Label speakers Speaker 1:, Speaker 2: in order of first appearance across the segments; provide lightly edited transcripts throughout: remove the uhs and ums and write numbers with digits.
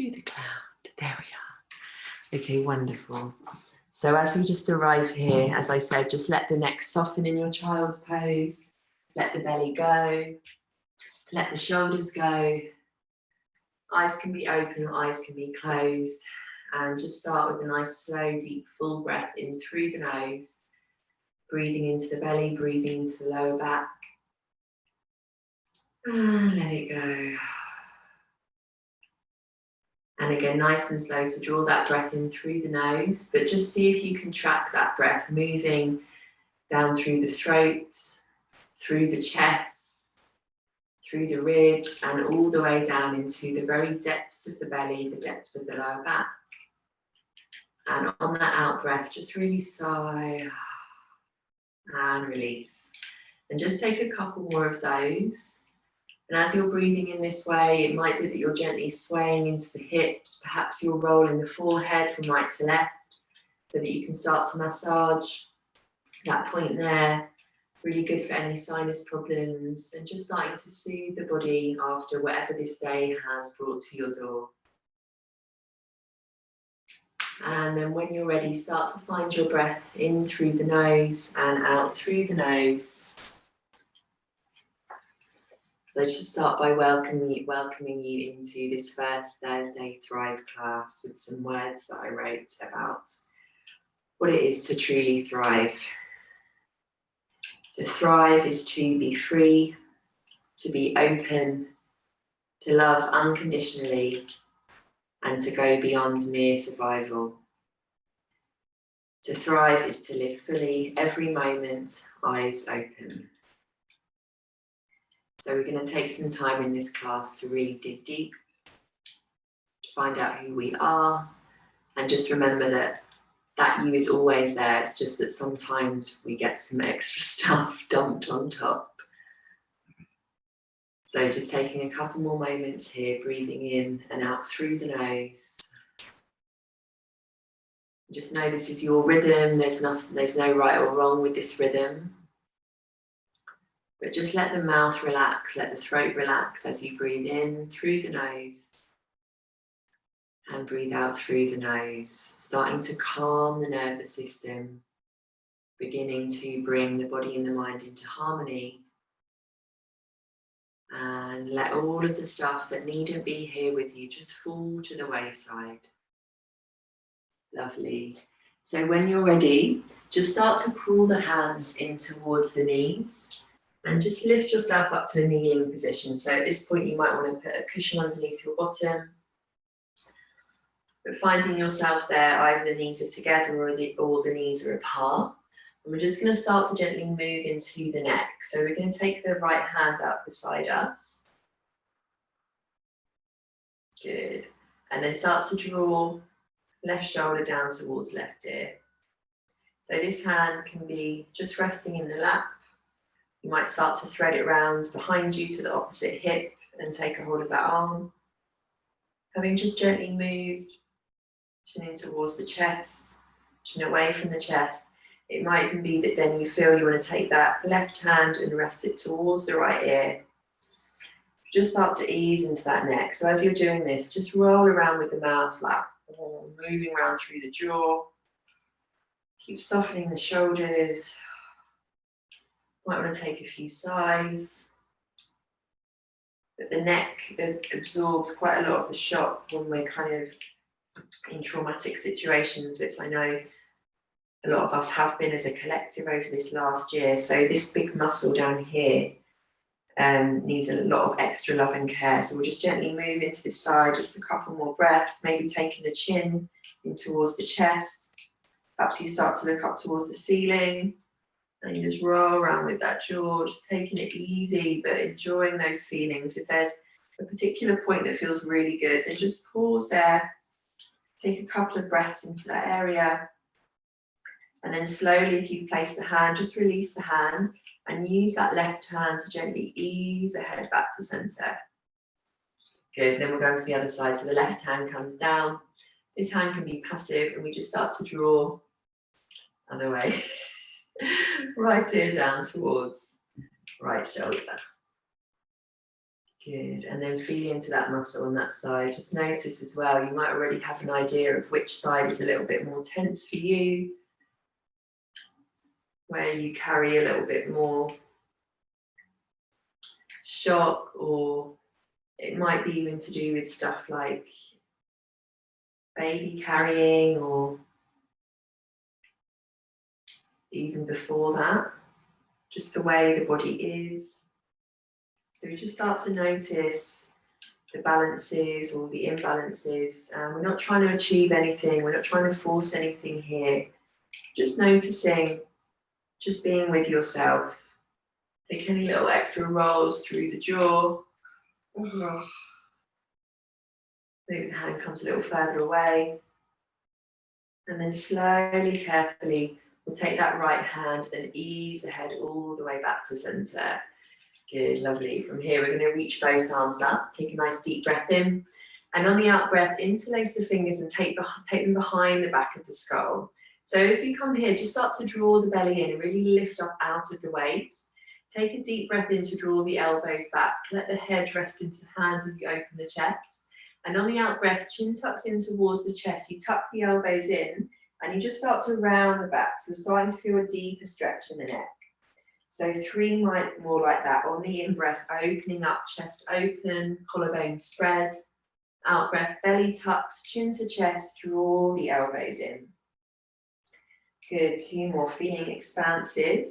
Speaker 1: Do the cloud. There we are. Okay, wonderful. So as we just arrive here, as I said, just let the neck soften in your child's pose. Let the belly go. Let the shoulders go. Eyes can be open or eyes can be closed. And just start with a nice, slow, deep, full breath in through the nose. Breathing into the belly, breathing into the lower back. And let it go. And again, nice and slow to draw that breath in through the nose, but just see if you can track that breath moving down through the throat, through the chest, through the ribs, and all the way down into the very depths of the belly, the depths of the lower back. And on that out breath, just really sigh and release. And just take a couple more of those. And as you're breathing in this way, it might be that you're gently swaying into the hips. Perhaps you're rolling the forehead from right to left so that you can start to massage that point there. Really good for any sinus problems. And just starting to soothe the body after whatever this day has brought to your door. And then when you're ready, start to find your breath in through the nose and out through the nose. So just start by welcoming you into this first Thursday Thrive class with some words that I wrote about what it is to truly thrive. To thrive is to be free, to be open, to love unconditionally, and to go beyond mere survival. To thrive is to live fully, every moment, eyes open. So we're going to take some time in this class to really dig deep, to find out who we are, and just remember that you is always there. It's just that sometimes we get some extra stuff dumped on top. So just taking a couple more moments here, breathing in and out through the nose. Just know this is your rhythm. There's no right or wrong with this rhythm. But just let the mouth relax, let the throat relax as you breathe in through the nose and breathe out through the nose, starting to calm the nervous system, beginning to bring the body and the mind into harmony, and let all of the stuff that needn't be here with you just fall to the wayside. Lovely. So when you're ready, just start to pull the hands in towards the knees. And just lift yourself up to a kneeling position. So at this point, you might want to put a cushion underneath your bottom. But finding yourself there, either the knees are together or the knees are apart. And we're just going to start to gently move into the neck. So we're going to take the right hand up beside us. Good. And then start to draw left shoulder down towards left ear. So this hand can be just resting in the lap. You might start to thread it around behind you to the opposite hip and take a hold of that arm. Having just gently moved, chin in towards the chest, chin away from the chest. It might even be that then you feel you want to take that left hand and rest it towards the right ear. Just start to ease into that neck. So as you're doing this, just roll around with the mouth, like moving around through the jaw. Keep softening the shoulders. Might want to take a few sighs. But the neck absorbs quite a lot of the shock when we're kind of in traumatic situations, which I know a lot of us have been as a collective over this last year. So this big muscle down here needs a lot of extra love and care. So we'll just gently move into this side, just a couple more breaths, maybe taking the chin in towards the chest. Perhaps you start to look up towards the ceiling. And you just roll around with that jaw, just taking it easy, but enjoying those feelings. If there's a particular point that feels really good, then just pause there, take a couple of breaths into that area. And then slowly, if you place the hand, just release the hand and use that left hand to gently ease the head back to center. Good, then we're going to the other side. So the left hand comes down. This hand can be passive and we just start to draw other way. Right ear down towards right shoulder. Good, and then feel into that muscle on that side. Just notice as well, you might already have an idea of which side is a little bit more tense for you, where you carry a little bit more shock, or it might be even to do with stuff like baby carrying, or even before that, just the way the body is. So we just start to notice the balances or the imbalances. We're not trying to achieve anything, we're not trying to force anything here. Just noticing, just being with yourself. Take any little extra rolls through the jaw. Maybe the hand comes a little further away. And then slowly, carefully, we'll take that right hand and ease the head all the way back to center. Good, lovely. From here, we're going to reach both arms up. Take a nice deep breath in. And on the out breath, interlace the fingers and take them behind the back of the skull. So as you come here, just start to draw the belly in and really lift up out of the weight. Take a deep breath in to draw the elbows back. Let the head rest into the hands as you open the chest. And on the out breath, chin tucks in towards the chest. You tuck the elbows in and you just start to round the back. So we're starting to feel a deeper stretch in the neck. So 3 more like that. On the in breath, opening up, chest open, collarbone spread. Out breath, belly tucks, chin to chest, draw the elbows in. Good, 2 more, feeling expansive.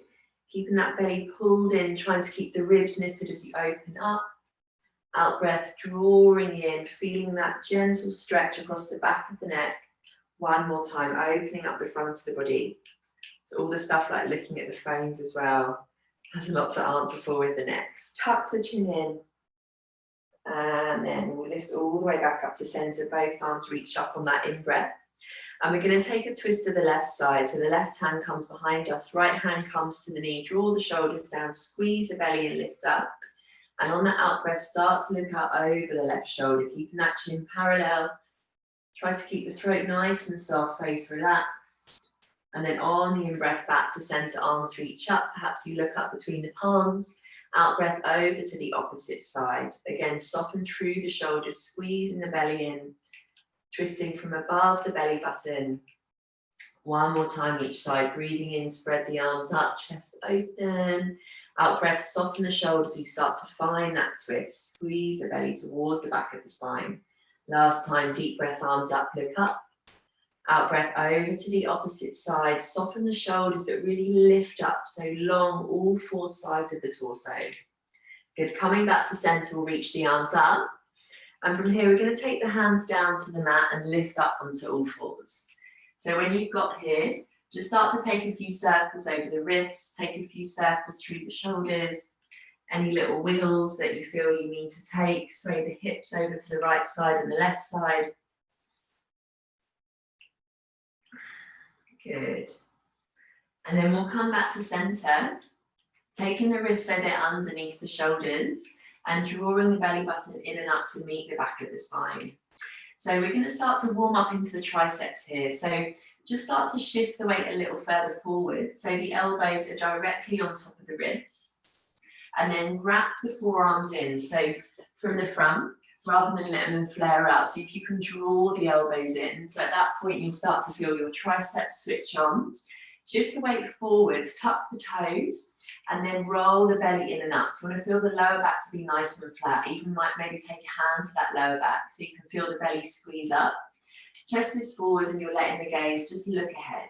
Speaker 1: Keeping that belly pulled in, trying to keep the ribs knitted as you open up. Out breath, drawing in, feeling that gentle stretch across the back of the neck. 1 more time, opening up the front of the body. So all the stuff like looking at the phones as well. Has a lot to answer for with the next. Tuck the chin in. And then we'll lift all the way back up to center. Both arms reach up on that in-breath. And we're going to take a twist to the left side. So the left hand comes behind us. Right hand comes to the knee. Draw the shoulders down. Squeeze the belly and lift up. And on the out breath, start to look out over the left shoulder. Keeping that chin parallel. Try to keep the throat nice and soft. Face relaxed. And then on the in-breath, back to center, arms reach up. Perhaps you look up between the palms. Out breath over to the opposite side. Again, soften through the shoulders, squeezing the belly in. Twisting from above the belly button. 1 more time each side. Breathing in, spread the arms up, chest open. Out breath, soften the shoulders. You start to find that twist. Squeeze the belly towards the back of the spine. Last time, deep breath, arms up, look up. Out breath over to the opposite side. Soften the shoulders, but really lift up. So long, all 4 sides of the torso. Good. Coming back to center, we'll reach the arms up. And from here, we're going to take the hands down to the mat and lift up onto all 4s. So when you've got here, just start to take a few circles over the wrists. Take a few circles through the shoulders. Any little wiggles that you feel you need to take. Sway the hips over to the right side and the left side. Good. And then we'll come back to center, taking the wrists so they're underneath the shoulders and drawing the belly button in and up to meet the back of the spine. So we're going to start to warm up into the triceps here. So just start to shift the weight a little further forward so the elbows are directly on top of the wrists. And then wrap the forearms in. So from the front, rather than letting them flare out. So if you can draw the elbows in, so at that point you'll start to feel your triceps switch on. Shift the weight forwards, tuck the toes, and then roll the belly in and up. So you want to feel the lower back to be nice and flat. Even might maybe take a hand to that lower back so you can feel the belly squeeze up. Chest is forward and you're letting the gaze just look ahead.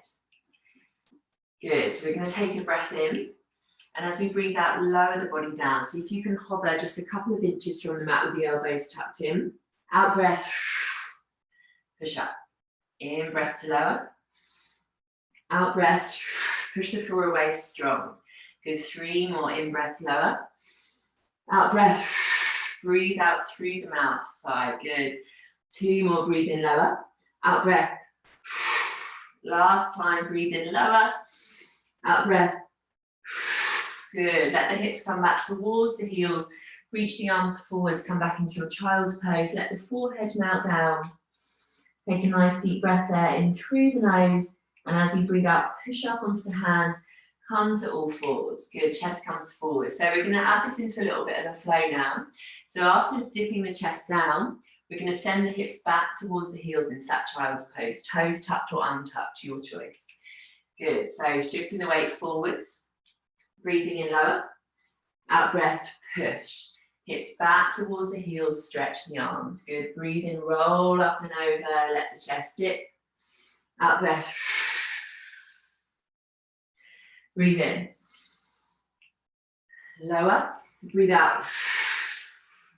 Speaker 1: Good, so we're going to take a breath in. And as we breathe out, lower the body down. So if you can hover just a couple of inches from the mat with the elbows tucked in. Out breath, push up. In breath to lower. Out breath, push the floor away strong. Good, 3 more, in breath, lower. Out breath, breathe out through the mouth, side, good. 2 more, breathe in, lower. Out breath. Last time, breathe in, lower. Out breath. Good, let the hips come back towards the heels. Reach the arms forwards, come back into your child's pose. Let the forehead melt down. Take a nice deep breath there in through the nose. And as you breathe out, push up onto the hands. come to all fours. Good, chest comes forward. So we're going to add this into a little bit of a flow now. So after dipping the chest down, we're going to send the hips back towards the heels into that child's pose. Toes tucked or untucked, your choice. Good, so shifting the weight forwards, breathing in lower, out breath, push. Hips back towards the heels, stretch the arms. Good, breathe in, roll up and over, let the chest dip. Out breath. Breathe in. Lower, breathe out.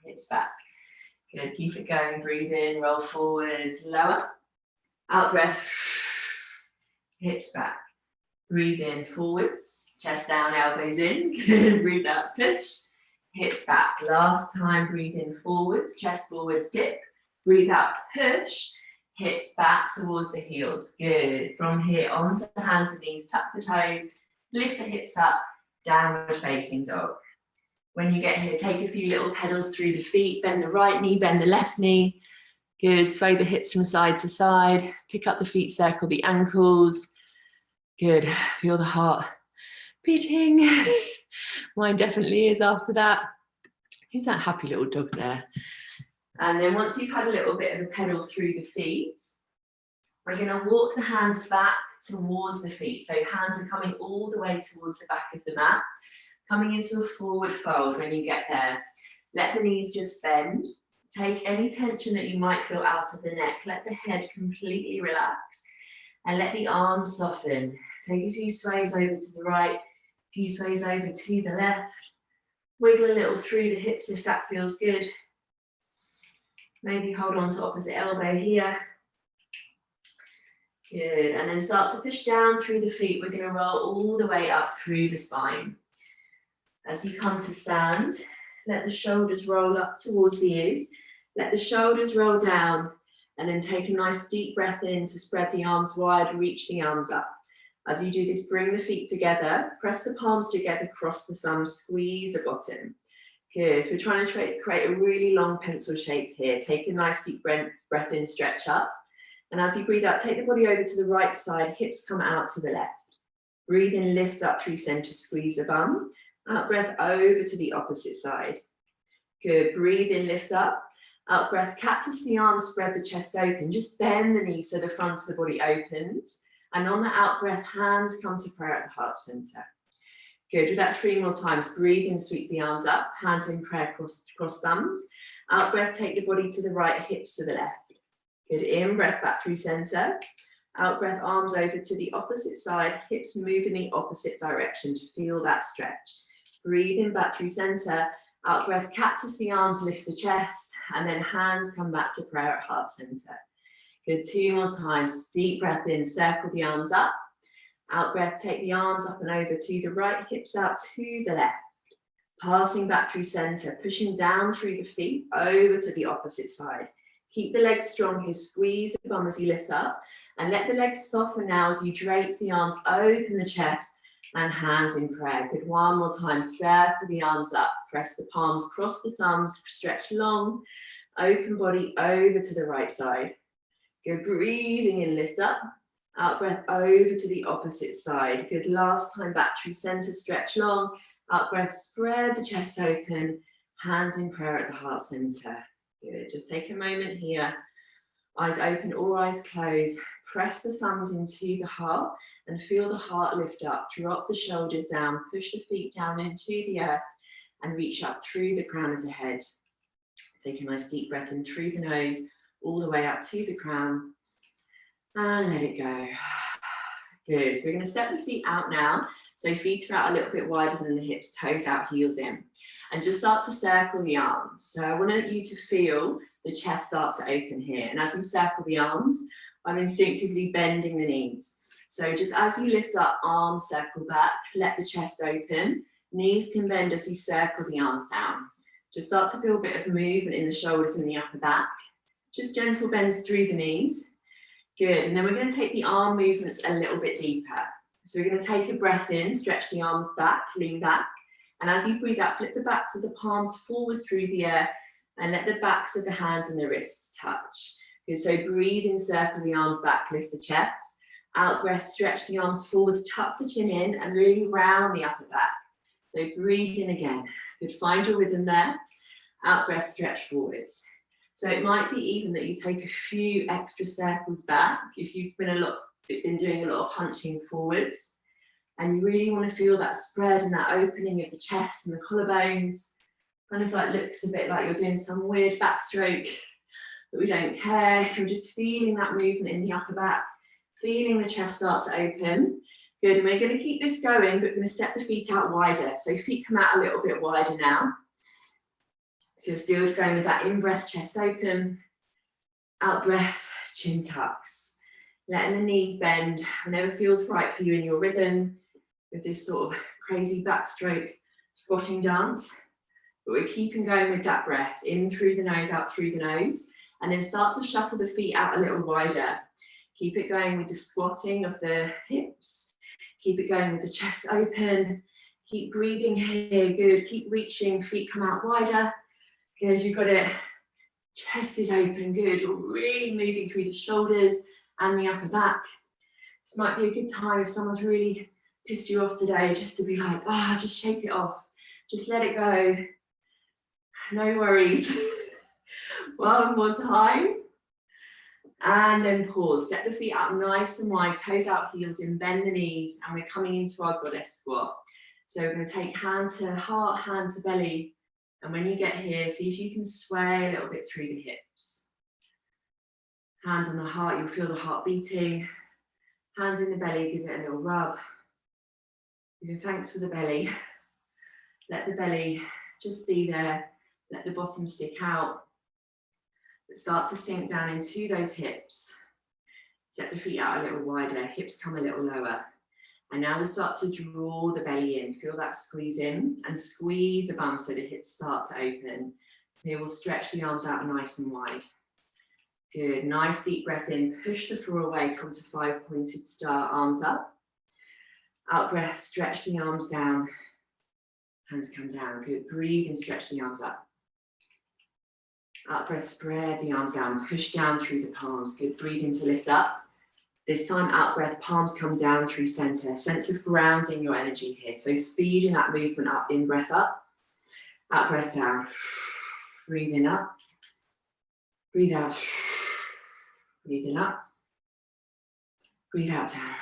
Speaker 1: Hips back. Good, keep it going, breathe in, roll forwards, lower. Out breath. Hips back. Breathe in, forwards, chest down, elbows in. Good, breathe out, push. Hips back. Last time, breathe in, forwards, chest forwards, dip. Breathe out, push. Hips back towards the heels. Good. From here, onto the hands and knees, tuck the toes, lift the hips up, downward facing dog. When you get here, take a few little pedals through the feet, bend the right knee, bend the left knee. Good, sway the hips from side to side, pick up the feet, circle the ankles. Good, feel the heart beating. Mine definitely is after that. Who's that happy little dog there? And then once you've had a little bit of a pedal through the feet, we're going to walk the hands back towards the feet. So hands are coming all the way towards the back of the mat, coming into a forward fold when you get there. Let the knees just bend. Take any tension that you might feel out of the neck. Let the head completely relax. And let the arms soften. Take a few sways over to the right, a few sways over to the left. Wiggle a little through the hips if that feels good. Maybe hold on to opposite elbow here. Good, and then start to push down through the feet. We're going to roll all the way up through the spine. As you come to stand, let the shoulders roll up towards the ears. Let the shoulders roll down, and then take a nice deep breath in to spread the arms wide, reach the arms up. As you do this, bring the feet together, press the palms together, cross the thumbs, squeeze the bottom. Good, so we're trying to create a really long pencil shape here. Take a nice deep breath in, stretch up. And as you breathe out, take the body over to the right side, hips come out to the left. Breathe in, lift up through center, squeeze the bum. Out breath over to the opposite side. Good, breathe in, lift up. Out breath, cactus the arms, spread the chest open. Just bend the knees so the front of the body opens. And on the out breath, hands come to prayer at the heart center. Good, do that 3 more times. Breathe in, sweep the arms up, hands in prayer, cross thumbs. Out breath, take the body to the right, hips to the left. Good, in breath back through center. Out breath, arms over to the opposite side, hips move in the opposite direction to feel that stretch. Breathe in back through center. Out breath, cactus the arms, lift the chest, and then hands come back to prayer at heart center. Good, 2 more times. Deep breath in, circle the arms up. Out breath, take the arms up and over to the right, hips out to the left. Passing back through center, pushing down through the feet, over to the opposite side. Keep the legs strong here, squeeze the bum as you lift up, and let the legs soften now as you drape the arms, open the chest, and hands in prayer. Good, 1 more time, circle the arms up, press the palms, cross the thumbs, stretch long, open body over to the right side. Good, breathing in, lift up, out breath over to the opposite side. Good, last time back through center, stretch long, out breath, spread the chest open, hands in prayer at the heart center. Good, just take a moment here, eyes open or eyes closed, press the thumbs into the heart and feel the heart lift up, drop the shoulders down, push the feet down into the earth and reach up through the crown of the head. Take a nice deep breath in through the nose, all the way up to the crown, and let it go. Good, so we're going to step the feet out now. So feet are out a little bit wider than the hips, toes out, heels in. And just start to circle the arms. So I want you to feel the chest start to open here. And as you circle the arms, I'm instinctively bending the knees. So just as you lift up, arms circle back, let the chest open. Knees can bend as you circle the arms down. Just start to feel a bit of movement in the shoulders and the upper back. Just gentle bends through the knees. Good, and then we're going to take the arm movements a little bit deeper. So we're going to take a breath in, stretch the arms back, lean back. And as you breathe out, flip the backs of the palms forwards through the air and let the backs of the hands and the wrists touch. Good, so breathe in, circle the arms back, lift the chest. Out breath, stretch the arms forwards, tuck the chin in and really round the upper back. So breathe in again. Good, find your rhythm there. Out breath, stretch forwards. So it might be even that you take a few extra circles back if you've been doing a lot of hunching forwards, and you really want to feel that spread and that opening of the chest and the collarbones. Kind of like looks a bit like you're doing some weird backstroke, but we don't care. You're just feeling that movement in the upper back, feeling the chest start to open. Good, and we're going to keep this going, but we're going to step the feet out wider. So feet come out a little bit wider now. So you're still going with that in-breath, chest open, out-breath, chin tucks. Letting the knees bend whenever feels right for you in your rhythm with this sort of crazy backstroke squatting dance. But we're keeping going with that breath, in through the nose, out through the nose, and then start to shuffle the feet out a little wider. Keep it going with the squatting of the hips. Keep it going with the chest open. Keep breathing here, good. Keep reaching, feet come out wider. Good, you've got it. Chest is open, good. Really moving through the shoulders and the upper back. This might be a good time if someone's really pissed you off today, just to be like, just shake it off. Just let it go. No worries. One more time. And then pause. Step the feet out nice and wide, toes out, heels in, bend the knees, and we're coming into our goddess squat. So we're going to take hand to heart, hand to belly. And when you get here, see if you can sway a little bit through the hips. Hand on the heart, you'll feel the heart beating. Hand in the belly, give it a little rub. Give thanks for the belly. Let the belly just be there. Let the bottom stick out. But start to sink down into those hips. Step the feet out a little wider, hips come a little lower. And now we'll start to draw the belly in. Feel that squeeze in and squeeze the bum so the hips start to open. Here we'll stretch the arms out nice and wide. Good, nice deep breath in, push the floor away, come to 5 pointed star, arms up. Out breath, stretch the arms down, hands come down. Good, breathe and stretch the arms up. Out breath, spread the arms down, push down through the palms. Good, breathe in to lift up. This time, out breath, palms come down through center. Sense of grounding your energy here. So speeding that movement up, in breath up. Out breath down. Breathe in up. Breathe out. Breathe in up. Breathe out down.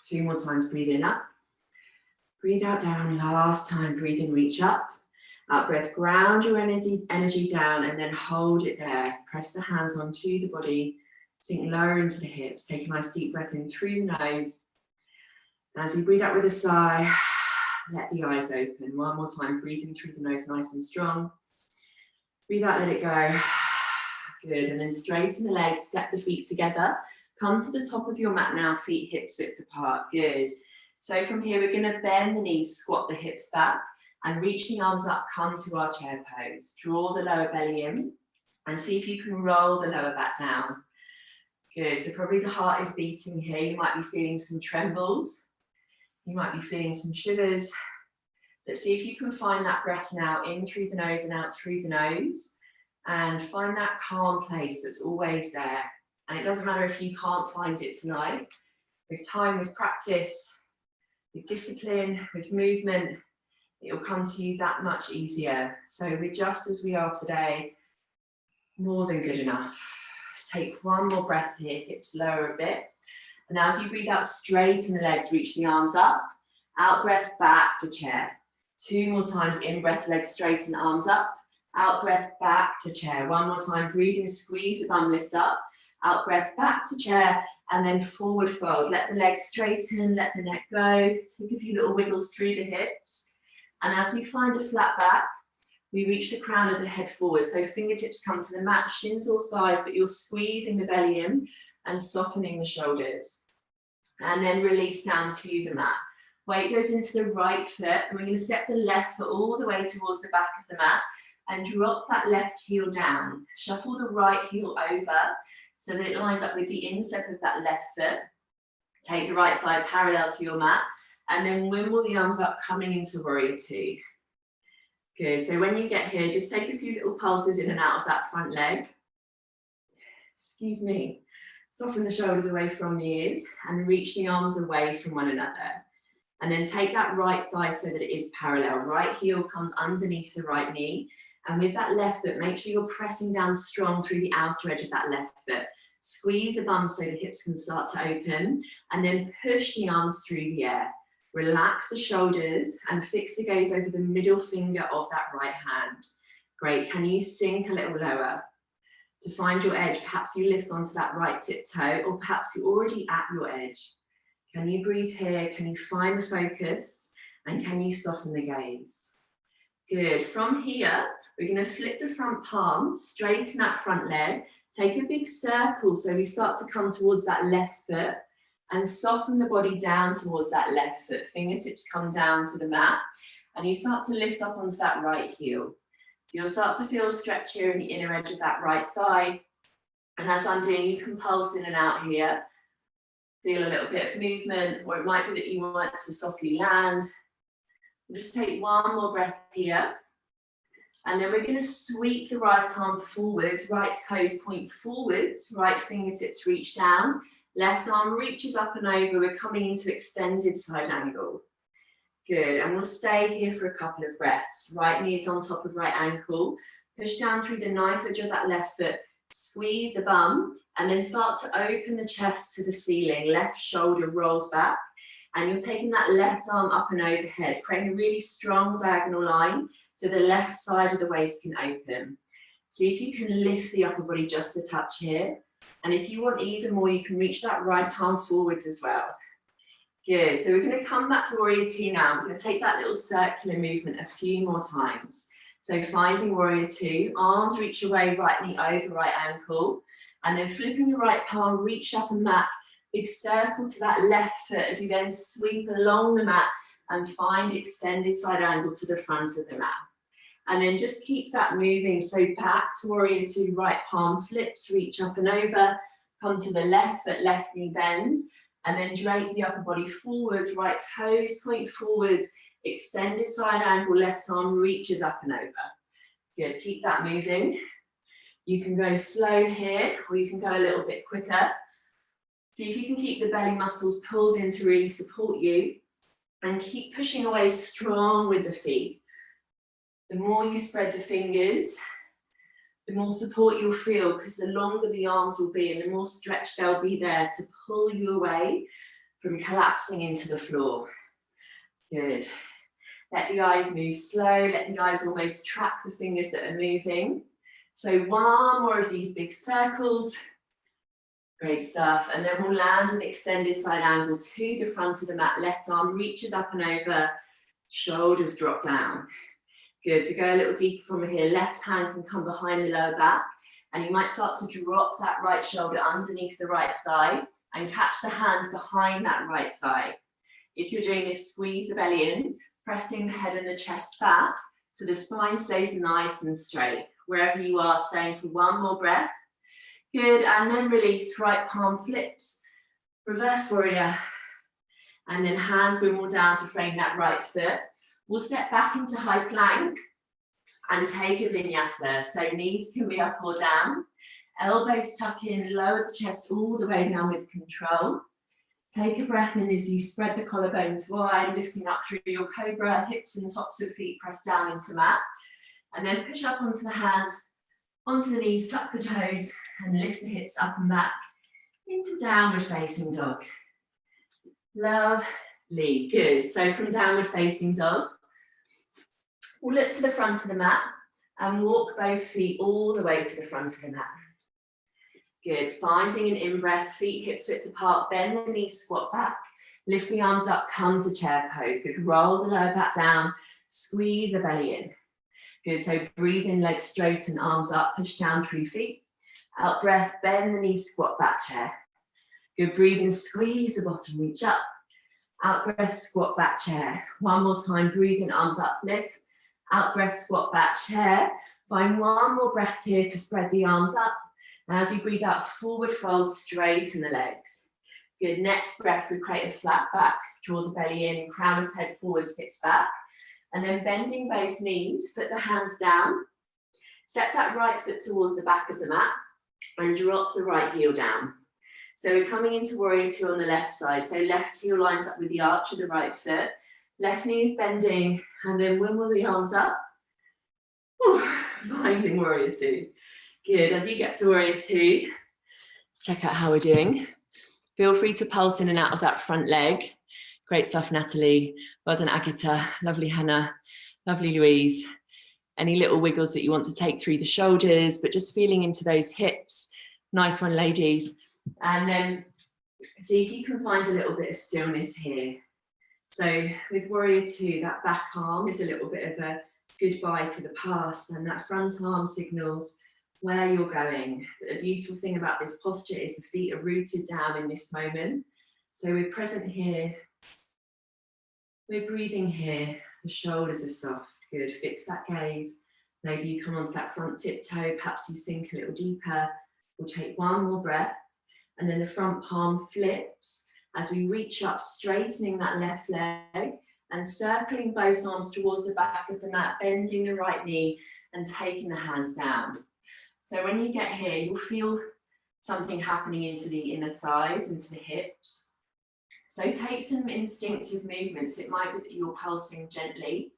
Speaker 1: 2 more times, breathe in up. Breathe out down. Last time, breathe in, reach up. Out breath, ground your energy down and then hold it there. Press the hands onto the body. Sink lower into the hips. Take a nice deep breath in through the nose. As you breathe out with a sigh, let the eyes open. One more time, breathe in through the nose, nice and strong. Breathe out, let it go. Good, and then straighten the legs, step the feet together. Come to the top of your mat now, feet hips width apart. Good. So from here, we're going to bend the knees, squat the hips back, and reach the arms up, come to our chair pose. Draw the lower belly in, and see if you can roll the lower back down. Good, so probably the heart is beating here. You might be feeling some trembles. You might be feeling some shivers. But see if you can find that breath now in through the nose and out through the nose. And find that calm place that's always there. And it doesn't matter if you can't find it tonight. With time, with practice, with discipline, with movement, it will come to you that much easier. So we're just as we are today, more than good enough. Let's take one more breath here, hips lower a bit. And as you breathe out, straighten the legs, reach the arms up. Out breath, back to chair. 2 more times, in breath, legs straighten, arms up. Out breath, back to chair. 1 more time, breathe in, squeeze the bum, lift up. Out breath, back to chair, and then forward fold. Let the legs straighten, let the neck go. Take a few little wiggles through the hips. And as we find a flat back, we reach the crown of the head forward. So fingertips come to the mat, shins or thighs, but you're squeezing the belly in and softening the shoulders. And then release down to the mat. Weight goes into the right foot, and we're going to step the left foot all the way towards the back of the mat and drop that left heel down. Shuffle the right heel over so that it lines up with the instep of that left foot. Take the right thigh parallel to your mat, and then wimble the arms up, coming into warrior two. Good, so when you get here, just take a few little pulses in and out of that front leg. Excuse me.
Speaker 2: Soften the shoulders away from the ears and reach the arms away from one another. And then take that right thigh so that it is parallel. Right heel comes underneath the right knee. And with that left foot, make sure you're pressing down strong through the outer edge of that left foot. Squeeze the bum so the hips can start to open. And then push the arms through the air. Relax the shoulders and fix the gaze over the middle finger of that right hand. Great. Can you sink a little lower? To find your edge, perhaps you lift onto that right tiptoe, or perhaps you're already at your edge. Can you breathe here? Can you find the focus? And can you soften the gaze? Good. From here, we're going to flip the front palm, straighten that front leg, take a big circle so we start to come towards that left foot, and soften the body down towards that left foot. Fingertips come down to the mat, and you start to lift up onto that right heel. So you'll start to feel a stretch here in the inner edge of that right thigh. And as I'm doing, you can pulse in and out here. Feel a little bit of movement, or it might be that you want to softly land. Just take one more breath here. And then we're going to sweep the right arm forwards, right toes point forwards, right fingertips reach down, left arm reaches up and over. We're coming into extended side angle. Good, and we'll stay here for a couple of breaths. Right knee is on top of right ankle. Push down through the knife edge of that left foot. Squeeze the bum, and then start to open the chest to the ceiling. Left shoulder rolls back, and you're taking that left arm up and overhead, creating a really strong diagonal line so the left side of the waist can open. See if you can lift the upper body just a touch here. And if you want even more, you can reach that right arm forwards as well. Good, so we're going to come back to Warrior Two now. We're going to take that little circular movement a few more times. So finding Warrior Two, arms reach away, right knee over right ankle, and then flipping the right palm, reach up and back, big circle to that left foot as you then sweep along the mat and find extended side angle to the front of the mat. And then just keep that moving. So back to Warrior Two, right palm flips, reach up and over, come to the left foot, left knee bends, and then drape the upper body forwards, right toes point forwards, extended side angle, left arm reaches up and over. Good, keep that moving. You can go slow here, or you can go a little bit quicker. See if you can keep the belly muscles pulled in to really support you, and keep pushing away strong with the feet. The more you spread the fingers, the more support you'll feel, because the longer the arms will be and the more stretch they'll be there to pull you away from collapsing into the floor. Good. Let the eyes move slow, let the eyes almost track the fingers that are moving. So one more of these big circles. Great stuff. And then we'll land an extended side angle to the front of the mat. Left arm reaches up and over, shoulders drop down. Good, to go a little deeper from here, left hand can come behind the lower back, and you might start to drop that right shoulder underneath the right thigh and catch the hands behind that right thigh. If you're doing this, squeeze the belly in, pressing the head and the chest back so the spine stays nice and straight. Wherever you are, staying for one more breath. Good, and then release, right palm flips, reverse warrior, and then hands wimble down to frame that right foot. We'll step back into high plank and take a vinyasa. So knees can be up or down, elbows tuck in, lower the chest all the way down with control. Take a breath in as you spread the collarbones wide, lifting up through your cobra, hips and tops of feet press down into mat. And then push up onto the hands, onto the knees, tuck the toes, and lift the hips up and back into downward facing dog. Lovely, good. So from downward facing dog, we'll look to the front of the mat and walk both feet all the way to the front of the mat. Good, finding an in-breath, feet hips width apart, bend the knees, squat back, lift the arms up, come to chair pose. Good, roll the lower back down, squeeze the belly in. Good, so breathe in, legs straight and arms up, push down through feet. Out breath, bend the knees, squat back chair. Good, breathe in, squeeze the bottom, reach up. Out breath, squat back chair. One more time, breathe in, arms up, lift. Out breath, squat back chair. Find one more breath here to spread the arms up. And as you breathe out, forward fold, straighten the legs. Good, next breath, we create a flat back, draw the belly in, crown of head forwards, hips back. And then bending both knees, put the hands down. Step that right foot towards the back of the mat and drop the right heel down. So we're coming into warrior two on the left side. So left heel lines up with the arch of the right foot. Left knee is bending, and then wimble the arms up. Whew, finding warrior two. Good, as you get to warrior two, let's check out how we're doing. Feel free to pulse in and out of that front leg. Great stuff, Natalie. Well done, Agata. Lovely, Hannah. Lovely, Louise. Any little wiggles that you want to take through the shoulders, but just feeling into those hips. Nice one, ladies. And then see if you can find a little bit of stillness here. So with warrior two, that back arm is a little bit of a goodbye to the past, and that front arm signals where you're going. The beautiful thing about this posture is the feet are rooted down in this moment. So we're present here, we're breathing here, the shoulders are soft, good, fix that gaze. Maybe you come onto that front tiptoe, perhaps you sink a little deeper. We'll take one more breath, and then the front palm flips as we reach up, straightening that left leg and circling both arms towards the back of the mat, bending the right knee and taking the hands down. So when you get here, you'll feel something happening into the inner thighs, into the hips. So take some instinctive movements. It might be that you're pulsing gently,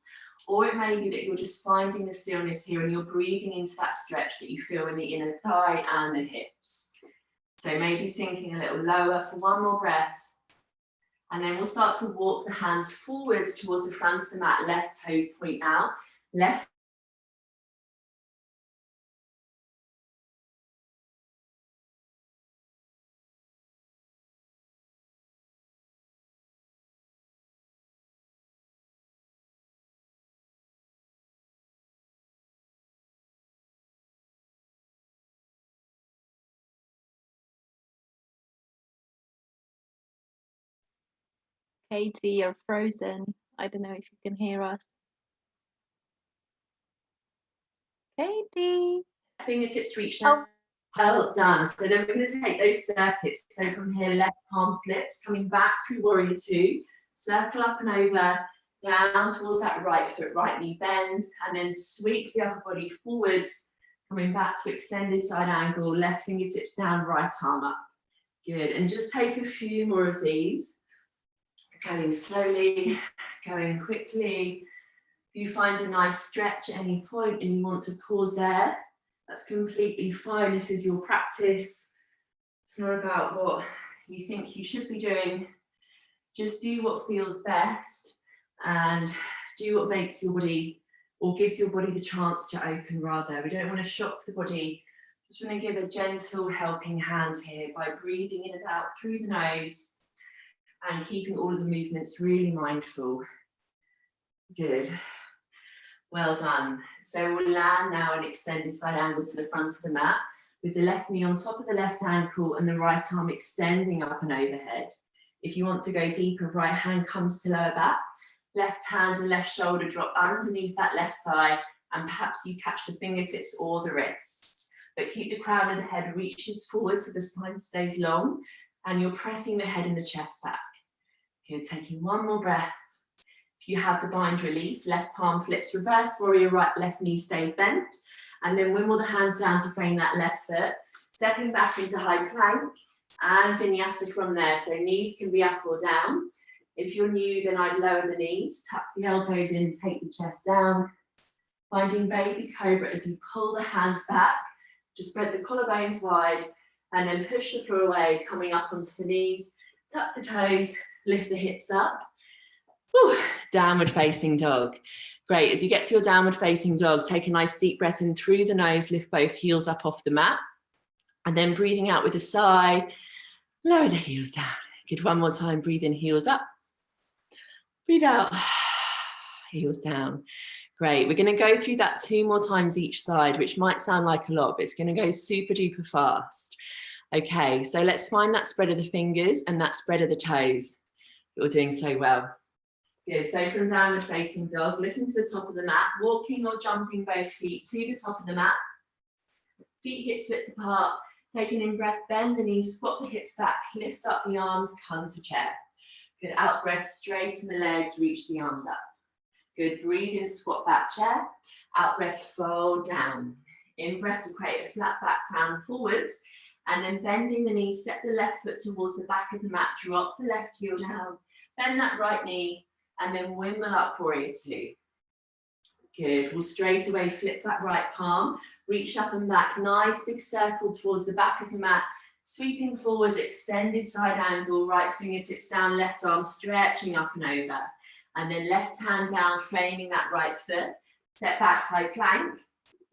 Speaker 2: or it may be that you're just finding the stillness here and you're breathing into that stretch that you feel in the inner thigh and the hips. So maybe sinking a little lower for one more breath. And then we'll start to walk the hands forwards towards the front of the mat, left toes point out, left
Speaker 3: Katie, you're frozen. I don't know if you can hear us. Katie.
Speaker 2: fingertips reach down. Well done. So then we're going to take those circuits. So from here, left palm flips, coming back through warrior two, circle up and over, down towards that right foot, right knee bend, and then sweep the upper body forwards, coming back to extended side angle, left fingertips down, right arm up. Good, and just take a few more of these. Going slowly, going quickly. If you find a nice stretch at any point and you want to pause there, that's completely fine. This is your practice. It's not about what you think you should be doing. Just do what feels best and do what makes your body, or gives your body the chance to open rather. We don't want to shock the body. Just want to give a gentle helping hand here by breathing in and out through the nose and keeping all of the movements really mindful. Good. Well done. So we'll land now an extended side angle to the front of the mat with the left knee on top of the left ankle and the right arm extending up and overhead. If you want to go deeper, right hand comes to lower back, left hand and left shoulder drop underneath that left thigh, and perhaps you catch the fingertips or the wrists. But keep the crown of the head reaches forward so the spine stays long and you're pressing the head and the chest back. Good, taking one more breath. If you have the bind release, left palm flips reverse, warrior right, left knee stays bent. And then wimble the hands down to frame that left foot. Stepping back into high plank and vinyasa from there. So knees can be up or down. If you're new, then I'd lower the knees, tuck the elbows in, take the chest down. Finding baby cobra as you pull the hands back. Just spread the collarbones wide and then push the floor away, coming up onto the knees. Tuck the toes, lift the hips up. Whew. Downward facing dog. Great, as you get to your downward facing dog, take a nice deep breath in through the nose, lift both heels up off the mat. And then breathing out with a sigh, lower the heels down. Good, one more time, breathe in, heels up. Breathe out, heels down. Great, we're going to go through that 2 more times each side, which might sound like a lot, but it's going to go super duper fast. Okay, so let's find that spread of the fingers and that spread of the toes. You're doing so well. Good, so from downward facing dog, looking to the top of the mat, walking or jumping both feet to the top of the mat. Feet hips width apart, take an in-breath, bend the knees, squat the hips back, lift up the arms, come to chair. Good, out breath, straighten the legs, reach the arms up. Good, breathe in, squat back chair. Out breath, fold down. In breath to create a flat back, round forwards. And then bending the knee, step the left foot towards the back of the mat, drop the left heel down, bend that right knee, and then wimble up, warrior two. Good, we'll straight away flip that right palm, reach up and back, nice big circle towards the back of the mat, sweeping forwards, extended side angle, right fingertips down, left arm stretching up and over. And then left hand down, framing that right foot, step back, high plank.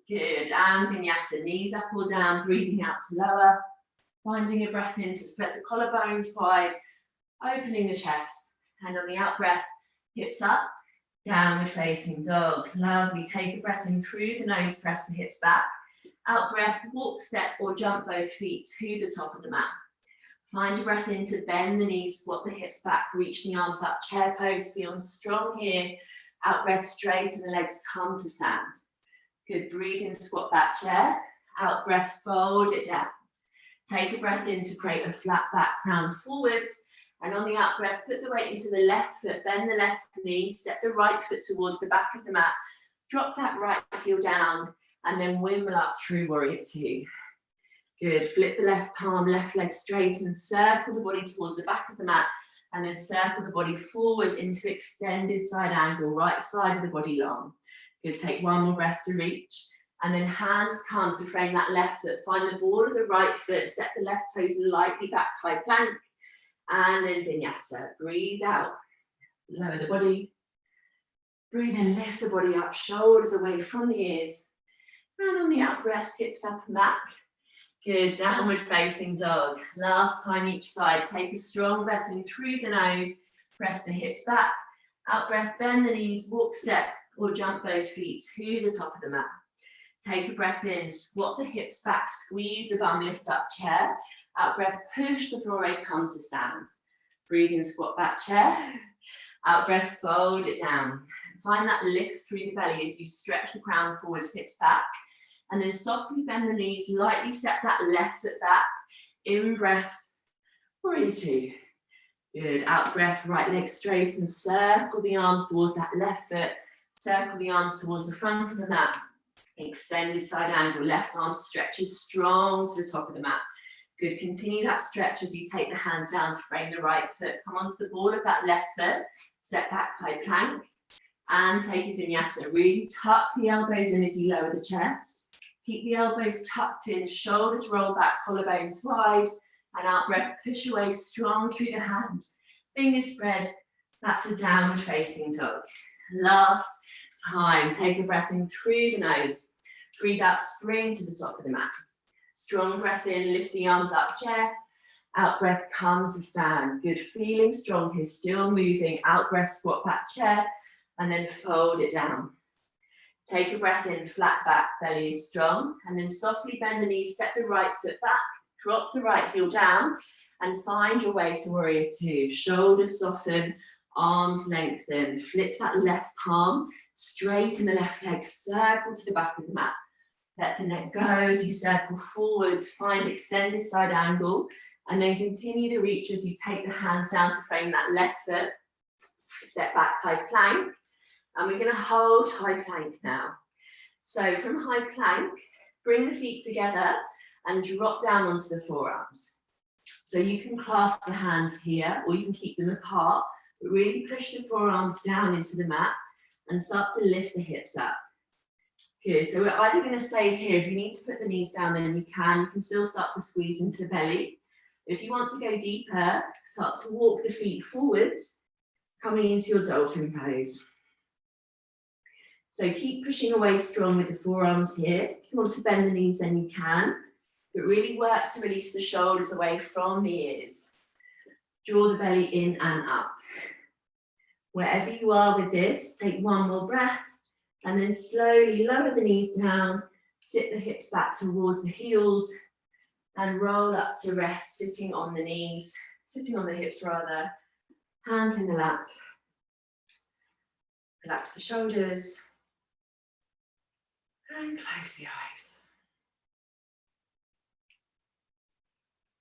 Speaker 2: Good, and vinyasa, knees up or down, breathing out to lower, finding a breath in to spread the collarbones wide, opening the chest, and on the out breath, hips up, downward facing dog. Lovely, take a breath in through the nose, press the hips back, out breath, walk, step or jump both feet to the top of the mat. Find a breath in to bend the knees, squat the hips back, reach the arms up, chair pose, feel strong here, out breath, straighten the legs, come to stand. Good, breathe in, squat that chair, out breath, fold it down. Take a breath in to create a flat back, round forwards, and on the out breath, put the weight into the left foot, bend the left knee, step the right foot towards the back of the mat, drop that right heel down, and then wimble up through warrior two. Good, flip the left palm, left leg straight, and circle the body towards the back of the mat, and then circle the body forwards into extended side angle, right side of the body long. Good, take one more breath to reach, and then hands come to frame that left foot. Find the ball of the right foot, step the left toes lightly back, high plank, and then vinyasa. Breathe out, lower the body. Breathe in, lift the body up, shoulders away from the ears. And on the out breath, hips up and back. Good, downward facing dog. Last time each side, take a strong breath in through the nose, press the hips back. Out breath, bend the knees, walk, step, or jump both feet to the top of the mat. Take a breath in, squat the hips back, squeeze the bum, lift up chair. Out breath, push the floor away, come to stand. Breathe in, squat back chair. Out breath, fold it down. Find that lift through the belly as you stretch the crown forwards, hips back. And then softly bend the knees, lightly step that left foot back. In breath, warrior two. Good, out breath, right leg straight and circle the arms towards that left foot. Circle the arms towards the front of the mat. Extended side angle, left arm stretches strong to the top of the mat. Good, continue that stretch as you take the hands down to frame the right foot. Come onto the ball of that left foot, step back, high plank, and take a vinyasa. Really tuck the elbows in as you lower the chest. Keep the elbows tucked in, shoulders roll back, collarbones wide, and out breath, push away strong through the hands. Fingers spread, back to downward facing dog. Last time, take a breath in through the nose. Breathe out, spring to the top of the mat. Strong breath in, lift the arms up, chair. Out breath, come to stand. Good, feeling strong here, still moving. Out breath, squat back, chair, and then fold it down. Take a breath in, flat back, belly is strong, and then softly bend the knees, step the right foot back, drop the right heel down, and find your way to warrior two. Shoulders soften, arms lengthen, flip that left palm, straighten the left leg, circle to the back of the mat. Let the neck go as you circle forwards, find extended side angle, and then continue to reach as you take the hands down to frame that left foot. Step back, high plank, and we're going to hold high plank now. So from high plank, bring the feet together and drop down onto the forearms. So you can clasp the hands here, or you can keep them apart, but really push the forearms down into the mat and start to lift the hips up. Good, so we're either going to stay here. If you need to put the knees down, then you can. You can still start to squeeze into the belly. If you want to go deeper, start to walk the feet forwards, coming into your dolphin pose. So keep pushing away strong with the forearms here. If you want to bend the knees, then you can. But really work to release the shoulders away from the ears. Draw the belly in and up. Wherever you are with this, take one more breath. And then slowly lower the knees down, sit the hips back towards the heels, and roll up to rest, sitting on the knees, sitting on the hips rather, hands in the lap. Relax the shoulders, and close the eyes.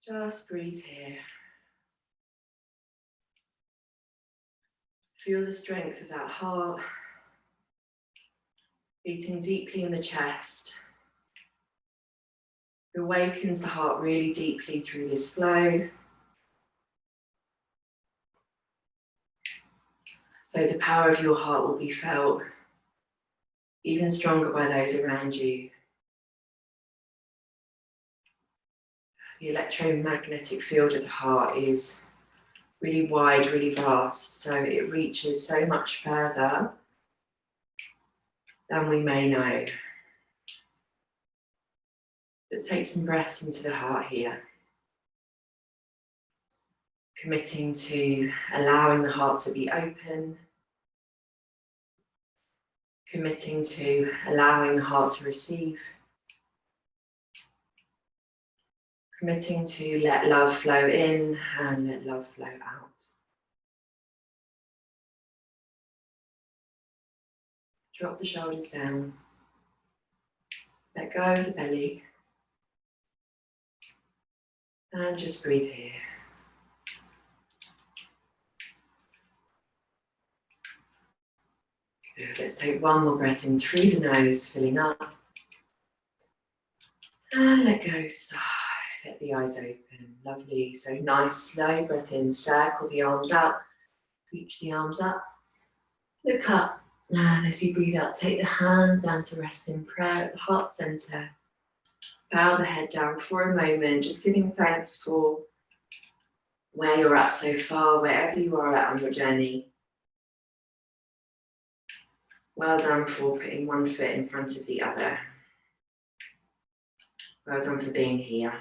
Speaker 2: Just breathe here. Feel the strength of that heart. Beating deeply in the chest. It awakens the heart really deeply through this flow. So the power of your heart will be felt even stronger by those around you. The electromagnetic field of the heart is really wide, really vast, so it reaches so much further than we may know. Let's take some breaths into the heart here. Committing to allowing the heart to be open. Committing to allowing the heart to receive. Committing to let love flow in and let love flow out. Drop the shoulders down. Let go of the belly. And just breathe here. Good. Let's take one more breath in through the nose, filling up. And let go, sigh. Let the eyes open. Lovely. So nice, slow breath in. Circle the arms out. Reach the arms up. Look up. And as you breathe out, take the hands down to rest in prayer at the heart center. Bow the head down for a moment, just giving thanks for where you're at so far, wherever you are at on your journey. Well done for putting one foot in front of the other. Well done for being here.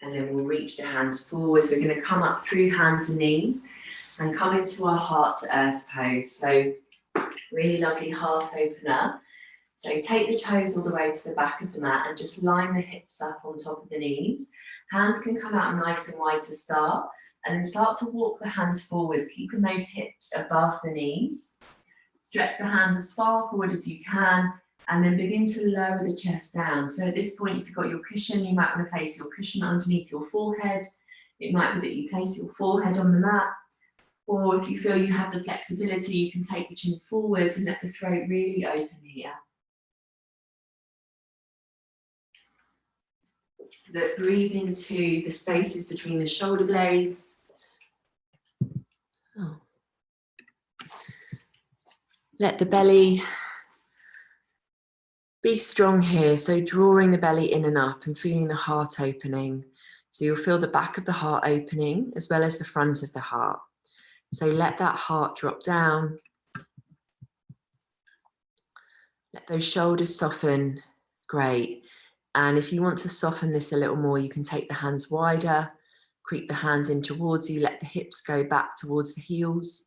Speaker 2: And then we'll reach the hands forwards. We're going to come up through hands and knees and come into our heart to earth pose. So really lovely heart opener. So take the toes all the way to the back of the mat and just line the hips up on top of the knees. Hands can come out nice and wide to start, and then start to walk the hands forwards, keeping those hips above the knees. Stretch the hands as far forward as you can, and then begin to lower the chest down. So at this point, if you've got your cushion, you might want to place your cushion underneath your forehead. It might be that you place your forehead on the mat, or if you feel you have the flexibility, you can take the chin forwards and let the throat really open here. But breathe into the spaces between the shoulder blades. Oh. Let the belly be strong here, so drawing the belly in and up and feeling the heart opening. So you'll feel the back of the heart opening as well as the front of the heart. So let that heart drop down. Let those shoulders soften. Great. And if you want to soften this a little more, you can take the hands wider, creep the hands in towards you, let the hips go back towards the heels.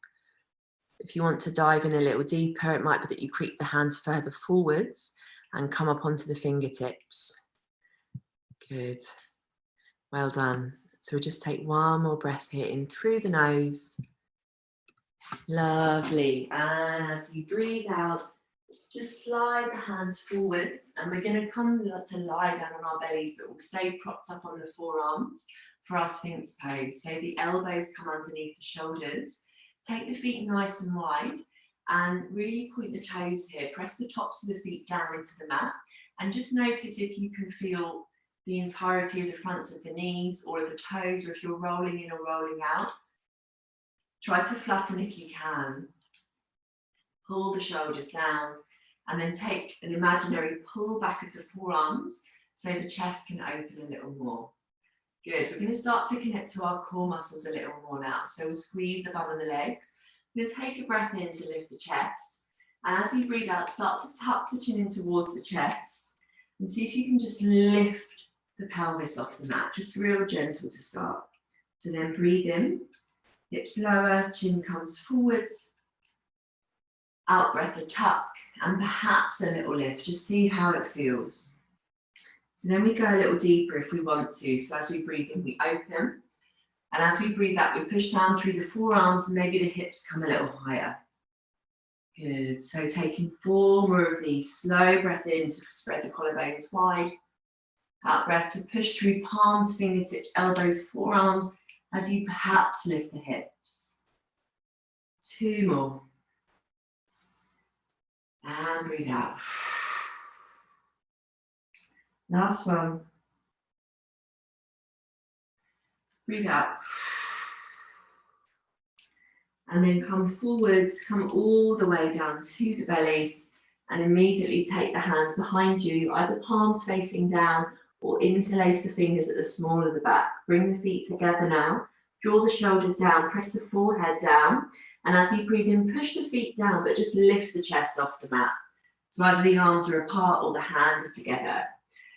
Speaker 2: If you want to dive in a little deeper, it might be that you creep the hands further forwards and come up onto the fingertips. Good. Well done. So we'll just take one more breath here in through the nose. Lovely. And as you breathe out, just slide the hands forwards, and we're going to come to lie down on our bellies, but we'll stay propped up on the forearms for our Sphinx pose. So the elbows come underneath the shoulders. Take the feet nice and wide and really point the toes here. Press the tops of the feet down into the mat, and just notice if you can feel the entirety of the fronts of the knees or of the toes, or if you're rolling in or rolling out. Try to flatten if you can. Pull the shoulders down. And then take an imaginary pull back of the forearms so the chest can open a little more. Good. We're going to start to connect to our core muscles a little more now. So we'll squeeze the bum of the legs. We're going to take a breath in to lift the chest. And as you breathe out, start to tuck the chin in towards the chest. And see if you can just lift the pelvis off the mat. Just real gentle to start. So then breathe in. Hips lower, chin comes forwards. Out breath, a tuck. And perhaps a little lift, just see how it feels. So then we go a little deeper if we want to. So as we breathe in, we open. And as we breathe out, we push down through the forearms and maybe the hips come a little higher. Good. So taking 4 more of these. Slow breath in to spread the collarbones wide. Out breath to push through palms, fingertips, elbows, forearms as you perhaps lift the hips. 2 more. And breathe out. Last one. Breathe out. And then come forwards, come all the way down to the belly, and immediately take the hands behind you, either palms facing down or interlace the fingers at the small of the back. Bring the feet together now. Draw the shoulders down, press the forehead down. And as you breathe in, push the feet down, but just lift the chest off the mat. So either the arms are apart or the hands are together.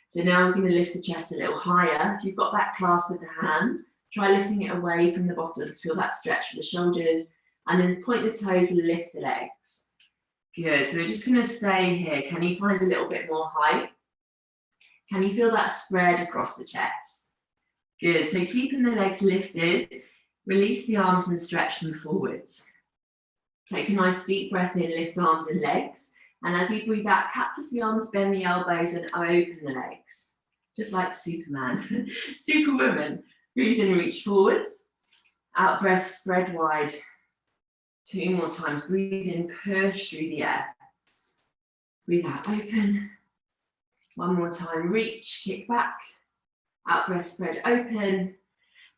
Speaker 2: So now we're going to lift the chest a little higher. If you've got that clasp with the hands, try lifting it away from the bottom. Feel that stretch for the shoulders. And then point the toes and lift the legs. Good, so we're just going to stay here. Can you find a little bit more height? Can you feel that spread across the chest? Good, so keeping the legs lifted, release the arms and stretch them forwards. Take a nice deep breath in, lift arms and legs. And as you breathe out, cactus the arms, bend the elbows and open the legs. Just like Superman, Superwoman. Breathe in, reach forwards. Out breath, spread wide. 2 more times. Breathe in, push through the air. Breathe out, open. 1 more time, reach, kick back. Out breath, spread open.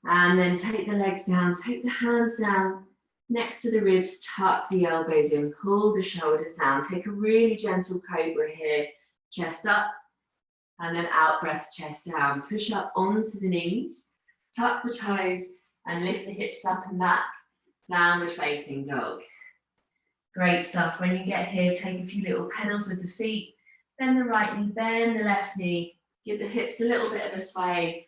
Speaker 2: And then take the legs down, take the hands down. Next to the ribs, tuck the elbows in, pull the shoulders down. Take a really gentle cobra here. Chest up. And then out breath, chest down. Push up onto the knees. Tuck the toes and lift the hips up and back. Downward facing dog. Great stuff. When you get here, take a few little pedals with the feet. Bend the right knee, bend the left knee. Give the hips a little bit of a sway.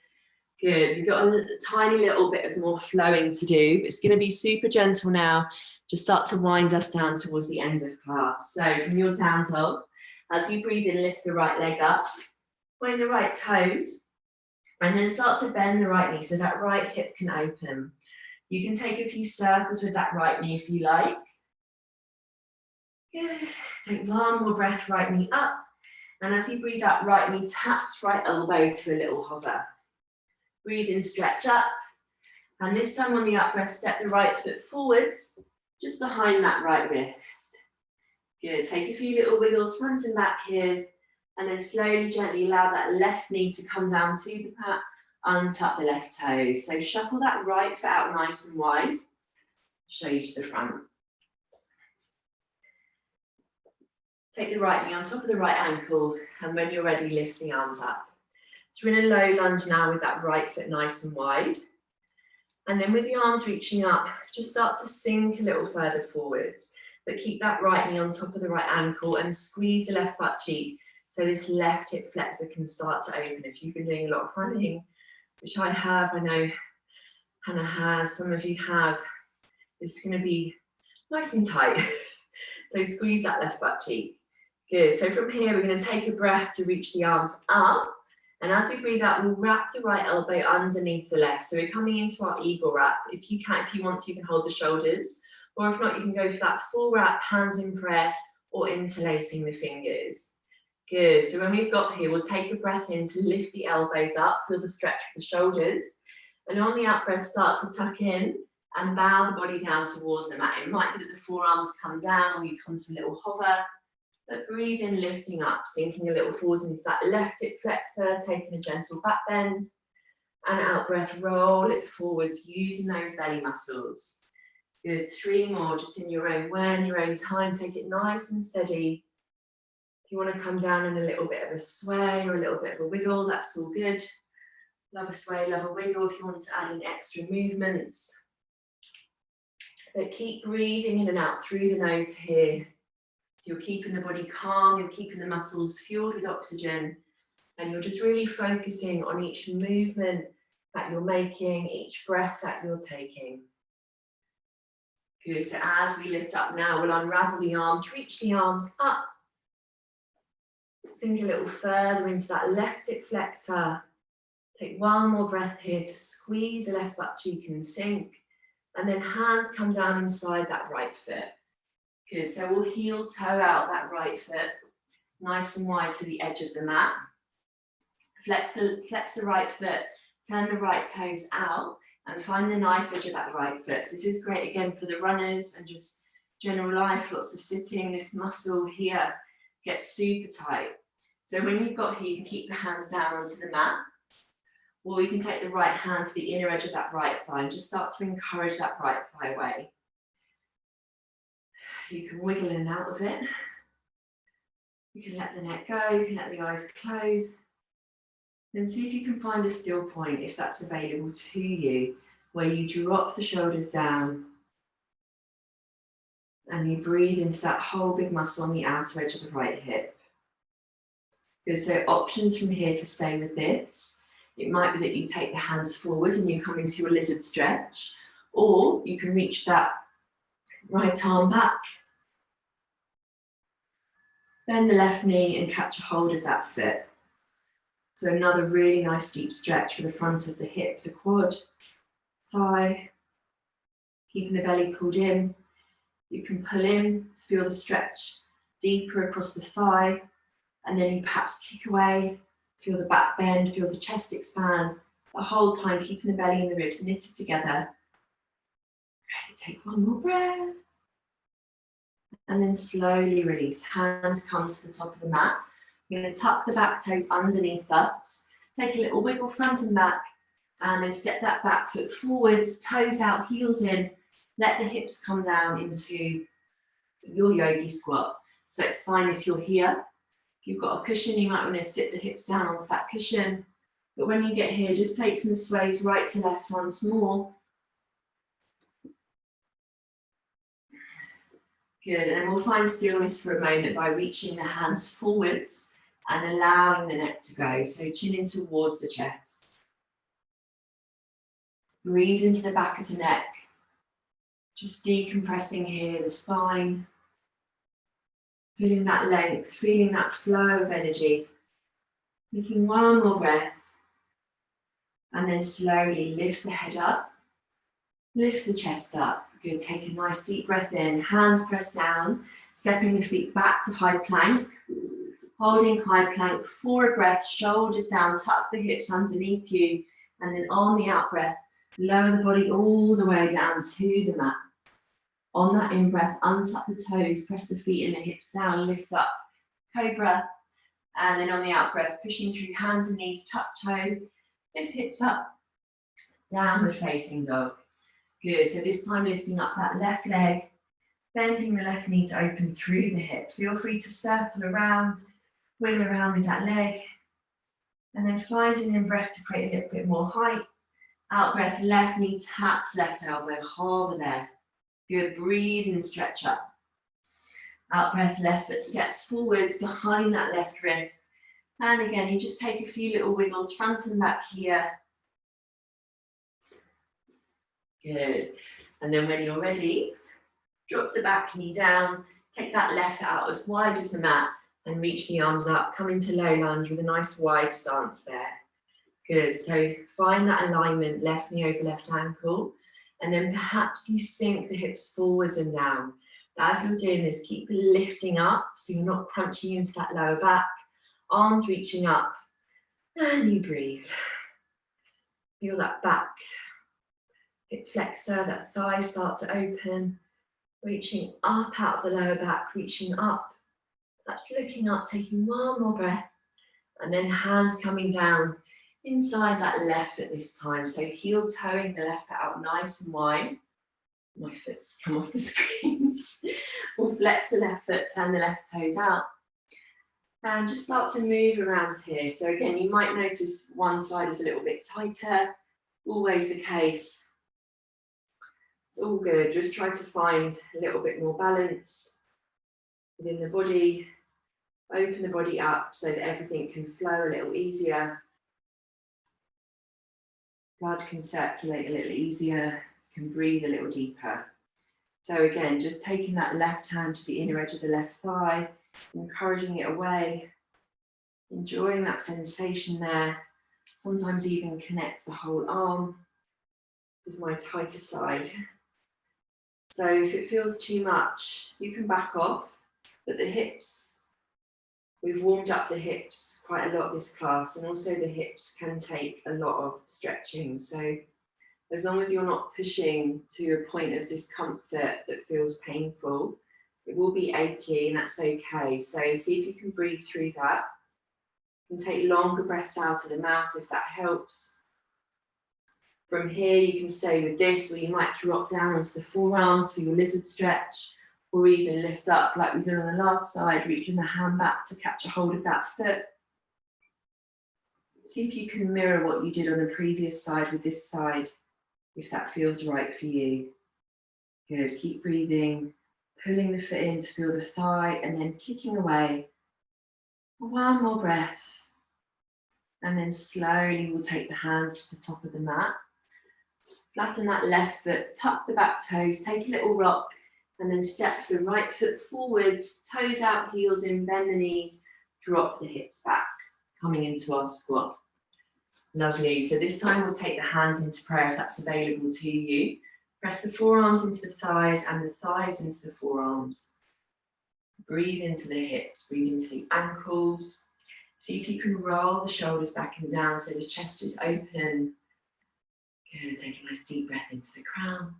Speaker 2: Good. We've got a tiny little bit of more flowing to do. It's going to be super gentle now. Just start to wind us down towards the end of class. So from your down dog, as you breathe in, lift the right leg up. Point the right toes. And then start to bend the right knee so that right hip can open. You can take a few circles with that right knee if you like. Good. Take 1 more breath, right knee up. And as you breathe out, right knee taps right elbow to a little hover. Breathe in, stretch up. And this time on the up breath, step the right foot forwards, just behind that right wrist. Good. Take a few little wiggles front and back here. And then slowly, gently allow that left knee to come down to the mat. Untuck the left toe. So shuffle that right foot out nice and wide. Show you to the front. Take the right knee on top of the right ankle, and when you're ready, lift the arms up. So we're in a low lunge now with that right foot nice and wide. And then with the arms reaching up, just start to sink a little further forwards. But keep that right knee on top of the right ankle and squeeze the left butt cheek so this left hip flexor can start to open. If you've been doing a lot of running, which I have, I know Hannah has, some of you have, it's going to be nice and tight. So squeeze that left butt cheek. Good, so from here we're going to take a breath to reach the arms up. And as we breathe out, we'll wrap the right elbow underneath the left. So we're coming into our eagle wrap. If you want to, you can hold the shoulders. Or if not, you can go for that full wrap, hands in prayer, or interlacing the fingers. Good, so when we've got here, we'll take a breath in to lift the elbows up, feel the stretch of the shoulders. And on the out breath, start to tuck in and bow the body down towards the mat. It might be that the forearms come down or you come to a little hover, but breathe in, lifting up, sinking a little forwards into that left hip flexor, taking a gentle back bend. And out breath, roll it forwards, using those belly muscles. Good, 3 more, just in your own way, in your own time. Take it nice and steady. If you want to come down in a little bit of a sway or a little bit of a wiggle, that's all good. Love a sway, love a wiggle if you want to add in extra movements. But keep breathing in and out through the nose here. So you're keeping the body calm, you're keeping the muscles fueled with oxygen, and you're just really focusing on each movement that you're making, each breath that you're taking. Good, so as we lift up now, we'll unravel the arms, reach the arms up. Sink a little further into that left hip flexor. Take 1 more breath here to squeeze the left butt cheek and sink. And then hands come down inside that right foot. Good, so we'll heel toe out that right foot, nice and wide to the edge of the mat. Flex the right foot, turn the right toes out, and find the knife edge of that right foot. So this is great again for the runners and just general life, lots of sitting. This muscle here gets super tight. So when you've got here, you can keep the hands down onto the mat, or you can take the right hand to the inner edge of that right thigh and just start to encourage that right thigh away. You can wiggle in and out of it. You can let the neck go, you can let the eyes close. Then see if you can find a still point, if that's available to you, where you drop the shoulders down and you breathe into that whole big muscle on the outer edge of the right hip. Good, so options from here to stay with this. It might be that you take the hands forward and you come into your lizard stretch, or you can reach that right arm back, bend the left knee and catch a hold of that foot. So another really nice deep stretch for the front of the hip, the quad, thigh, keeping the belly pulled in. You can pull in to feel the stretch deeper across the thigh, and then you perhaps kick away, feel the back bend, feel the chest expand, the whole time keeping the belly and the ribs knitted together. Ready, take one more breath. And then slowly release. Hands come to the top of the mat. You're going to tuck the back toes underneath us. Take a little wiggle front and back, and then step that back foot forwards, toes out, heels in. Let the hips come down into your yogi squat. So it's fine if you're here. If you've got a cushion, you might want to sit the hips down onto that cushion. But when you get here, just take some sways right to left once more. Good, and we'll find stillness for a moment by reaching the hands forwards and allowing the neck to go. So chin in towards the chest. Breathe into the back of the neck. Just decompressing here, the spine. Feeling that length, feeling that flow of energy. Taking one more breath. And then slowly lift the head up. Lift the chest up. Good, take a nice deep breath in. Hands pressed down. Stepping the feet back to high plank. Holding high plank for a breath. Shoulders down, tuck the hips underneath you. And then on the out breath, lower the body all the way down to the mat. On that in-breath, untuck the toes, press the feet and the hips down, lift up, cobra. And then on the out-breath, pushing through hands and knees, tuck toes, lift hips up, downward facing dog. Good, so this time lifting up that left leg, bending the left knee to open through the hip. Feel free to circle around, wiggle around with that leg. And then find an in-breath to create a little bit more height. Out-breath, left knee taps left elbow, hover there. Good, breathe and stretch up. Out breath, left foot steps forwards behind that left wrist. And again, you just take a few little wiggles front and back here. Good. And then when you're ready, drop the back knee down, take that left foot out as wide as the mat and reach the arms up, come into low lunge with a nice wide stance there. Good, so find that alignment, left knee over left ankle. And then perhaps you sink the hips forwards and down. As you're doing this, keep lifting up so you're not crunching into that lower back. Arms reaching up, and you breathe. Feel that back, hip flexor, that thigh start to open. Reaching up out of the lower back, reaching up. Perhaps looking up, taking one more breath. And then hands coming down inside that left foot this time. So heel toeing the left foot out nice and wide. My foot's come off the screen. We'll flex the left foot, turn the left toes out. And just start to move around here. So again, you might notice one side is a little bit tighter. Always the case. It's all good. Just try to find a little bit more balance within the body. Open the body up so that everything can flow a little easier. Blood can circulate a little easier, can breathe a little deeper. So again, just taking that left hand to the inner edge of the left thigh, encouraging it away, enjoying that sensation there. Sometimes even connects the whole arm. This is my tighter side. So if it feels too much, you can back off, but the hips, we've warmed up the hips quite a lot this class, and also the hips can take a lot of stretching. So as long as you're not pushing to a point of discomfort that feels painful, it will be achy and that's okay. So see if you can breathe through that. You can take longer breaths out of the mouth if that helps. From here, you can stay with this, or you might drop down onto the forearms for your lizard stretch, or even lift up like we did on the last side, reaching the hand back to catch a hold of that foot. See if you can mirror what you did on the previous side with this side, if that feels right for you. Good, keep breathing, pulling the foot in to feel the thigh, and then kicking away. One more breath. And then slowly we'll take the hands to the top of the mat. Flatten that left foot, tuck the back toes, take a little rock, and then step the right foot forwards, toes out, heels in, bend the knees, drop the hips back, coming into our squat. Lovely, so this time we'll take the hands into prayer if that's available to you. Press the forearms into the thighs and the thighs into the forearms. Breathe into the hips, breathe into the ankles. See if you can roll the shoulders back and down so the chest is open. Good, take a nice deep breath into the crown.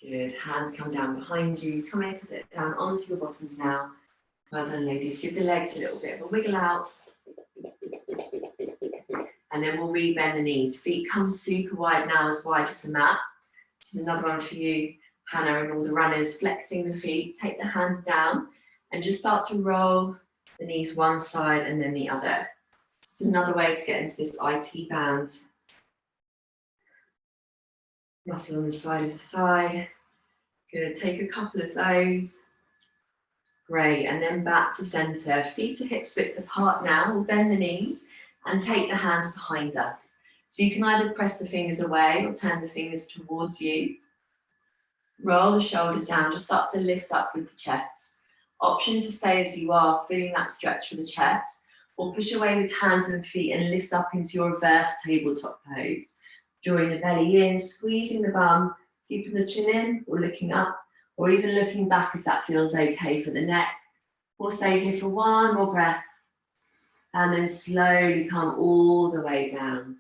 Speaker 2: Good, hands come down behind you. Come in to sit down onto your bottoms now. Well done, ladies. Give the legs a little bit of a wiggle out. And then we'll re-bend the knees. Feet come super wide now, as wide as the mat. This is another one for you, Hannah, and all the runners. Flexing the feet, take the hands down, and just start to roll the knees one side and then the other. This is another way to get into this IT band. Muscle on the side of the thigh. Good, take a couple of those. Great, and then back to center. Feet are hips width apart now. We'll bend the knees and take the hands behind us. So you can either press the fingers away or turn the fingers towards you. Roll the shoulders down, just start to lift up with the chest. Option to stay as you are, feeling that stretch for the chest, or push away with hands and feet and lift up into your reverse tabletop pose. Drawing the belly in, squeezing the bum, keeping the chin in or looking up, or even looking back if that feels okay for the neck. We'll stay here for one more breath, and then slowly come all the way down.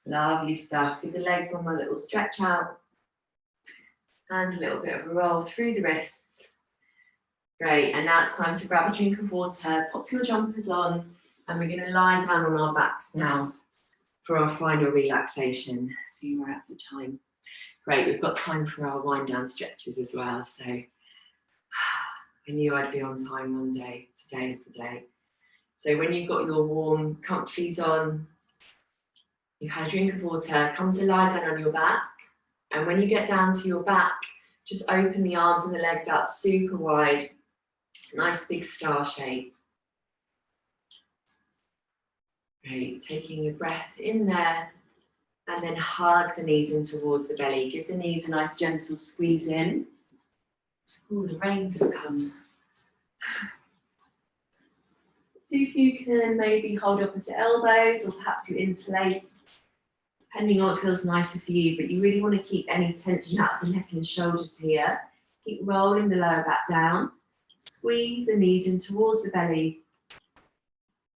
Speaker 2: Lovely stuff. Give the legs one more little stretch out, and a little bit of a roll through the wrists. Great, and now it's time to grab a drink of water, pop your jumpers on, and we're going to lie down on our backs now for our final relaxation. See we're at the time. Great, we've got time for our wind down stretches as well, so I knew I'd be on time one day. Today is the day. So when you've got your warm comfies on, you've had a drink of water, come to lie down on your back, and when you get down to your back, just open the arms and the legs out super wide. Nice big star shape. Great, taking a breath in there, and then hug the knees in towards the belly. Give the knees a nice gentle squeeze in. Oh, the rains have come. See if you can maybe hold opposite elbows, or perhaps you interlace, depending on what feels nicer for you, but you really want to keep any tension out of the neck and shoulders here. Keep rolling the lower back down. Squeeze the knees in towards the belly.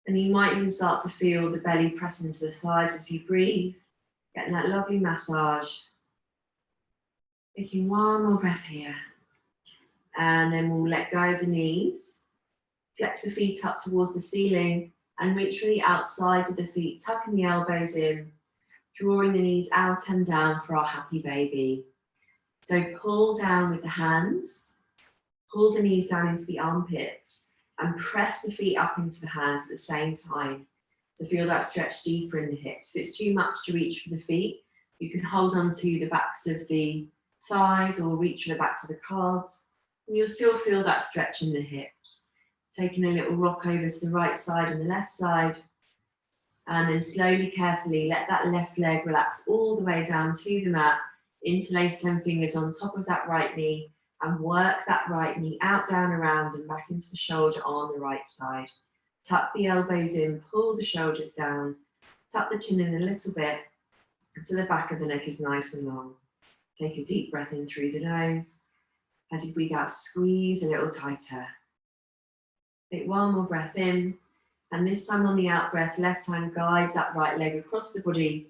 Speaker 2: And you might even start to feel the belly press into the thighs as you breathe, getting that lovely massage. Taking one more breath here. And then we'll let go of the knees. Flex the feet up towards the ceiling and reach for the outsides of the feet, tucking the elbows in, drawing the knees out and down for our happy baby. So pull down with the hands, pull the knees down into the armpits, and press the feet up into the hands at the same time to feel that stretch deeper in the hips. If it's too much to reach for the feet, you can hold on to the backs of the thighs or reach for the backs of the calves, and you'll still feel that stretch in the hips. Taking a little rock over to the right side and the left side, and then slowly, carefully let that left leg relax all the way down to the mat. Interlace 10 fingers on top of that right knee and work that right knee out, down, around and back into the shoulder on the right side. Tuck the elbows in, pull the shoulders down, tuck the chin in a little bit so the back of the neck is nice and long. Take a deep breath in through the nose. As you breathe out, squeeze a little tighter. Take one more breath in, and this time on the out breath, left hand guides that right leg across the body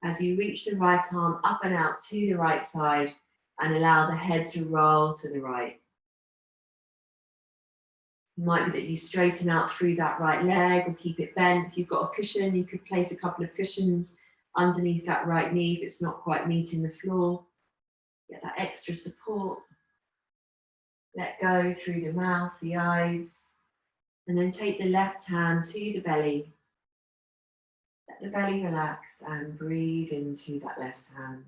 Speaker 2: as you reach the right arm up and out to the right side and allow the head to roll to the right. It might be that you straighten out through that right leg or keep it bent. If you've got a cushion, you could place a couple of cushions underneath that right knee if it's not quite meeting the floor. Get that extra support. Let go through the mouth, the eyes, and then take the left hand to the belly. Let the belly relax and breathe into that left hand.